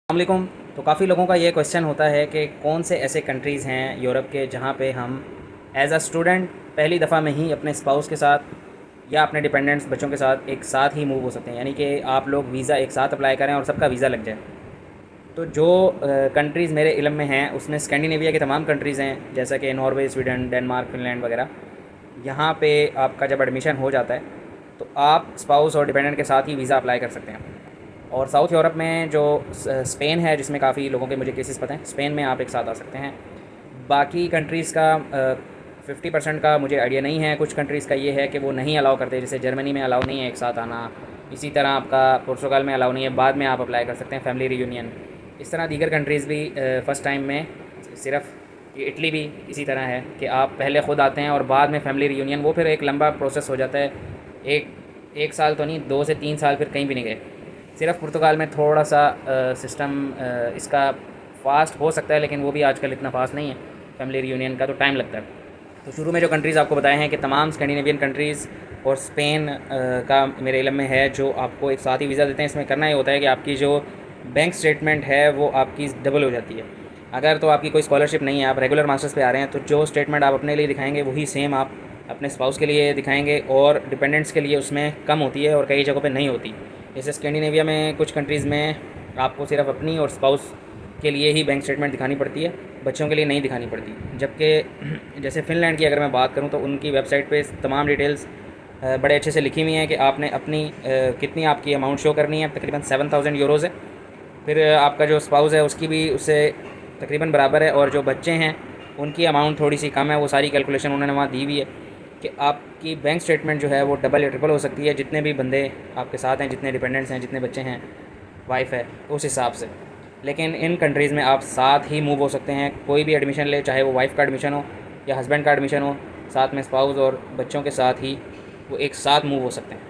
अस्सलामुअलैकुम। तो काफ़ी लोगों का ये क्वेश्चन होता है कि कौन से ऐसे कंट्रीज़ हैं यूरोप के जहाँ पे हम एज़ अ स्टूडेंट पहली दफ़ा में ही अपने स्पाउस के साथ या अपने डिपेंडेंट्स बच्चों के साथ एक साथ ही मूव हो सकते हैं, यानी कि आप लोग वीज़ा एक साथ अप्लाई करें और सबका वीज़ा लग जाए। तो जो कंट्रीज़ मेरे इल्म में हैं उसमें स्कैंडिनेविया की तमाम कंट्रीज़ हैं, जैसा कि नॉर्वे, स्वीडन, डेनमार्क, फिनलैंड वगैरह। यहाँ पे आपका जब एडमिशन हो जाता है तो आप स्पाउस और डिपेंडेंट के साथ ही वीज़ा अप्लाई कर सकते हैं। और साउथ यूरोप में जो स्पेन है, जिसमें काफ़ी लोगों के मुझे केसेस पता हैं, स्पेन में आप एक साथ आ सकते हैं। बाकी कंट्रीज़ का 50% का मुझे आइडिया नहीं है। कुछ कंट्रीज़ का ये है कि वो नहीं अलाउ करते, जैसे जर्मनी में अलाउ नहीं है एक साथ आना। इसी तरह आपका पुर्तगाल में अलाउ नहीं है, बाद में आप अप्लाई कर सकते हैं फैमिली रियूनियन। इस तरह दीगर कंट्रीज़ भी फ़र्स्ट टाइम में सिर्फ इटली भी इसी तरह है कि आप पहले ख़ुद आते हैं और बाद में फैमिली रियूनियन। वो फिर एक लंबा प्रोसेस हो जाता है, एक एक साल तो नहीं, 2 से 3 साल फिर कहीं भी नहीं गए। सिर्फ पुर्तगाल में थोड़ा सा सिस्टम इसका फ़ास्ट हो सकता है, लेकिन वो भी आजकल इतना फ़ास्ट नहीं है फैमिली रियूनियन का, तो टाइम लगता है। तो शुरू में जो कंट्रीज़ आपको बताए हैं कि तमाम स्कैंडिनेवियन कंट्रीज़ और स्पेन का मेरे इल्म में है, जो आपको एक साथ ही वीज़ा देते हैं। इसमें करना ये होता है कि आपकी जो बैंक स्टेटमेंट है वो आपकी डबल हो जाती है। अगर तो आपकी कोई स्कॉलरशिप नहीं है, आप रेगुलर मास्टर्स पे आ रहे हैं, तो जो स्टेटमेंट आप अपने लिए दिखाएंगे वही सेम आप अपने स्पाउस के लिए दिखाएंगे, और डिपेंडेंट्स के लिए उसमें कम होती है और कई जगहों पे नहीं होती। जैसे स्कैंडिनेविया में कुछ कंट्रीज़ में आपको सिर्फ अपनी और स्पाउस के लिए ही बैंक स्टेटमेंट दिखानी पड़ती है, बच्चों के लिए नहीं दिखानी पड़ती। जबकि जैसे फ़िनलैंड की अगर मैं बात करूँ तो उनकी वेबसाइट पे तमाम डिटेल्स बड़े अच्छे से लिखी हुई हैं कि आपने अपनी कितनी आपकी अमाउंट शो करनी है। तकरीबन 7,000 यूरोज़ है। फिर आपका जो स्पाउस है उसकी भी उससे तकरीबन बराबर है, और जो बच्चे हैं उनकी अमाउंट थोड़ी सी कम है। वो सारी कैलकुलेशन उन्होंने वहाँ दी हुई है कि आपकी बैंक स्टेटमेंट जो है वो डबल या ट्रिपल हो सकती है, जितने भी बंदे आपके साथ हैं, जितने डिपेंडेंट्स हैं, जितने बच्चे हैं, वाइफ है, उस हिसाब से। लेकिन इन कंट्रीज़ में आप साथ ही मूव हो सकते हैं। कोई भी एडमिशन ले, चाहे वो वाइफ का एडमिशन हो या हस्बैंड का एडमिशन हो, साथ में स्पाउस और बच्चों के साथ ही वो एक साथ मूव हो सकते हैं।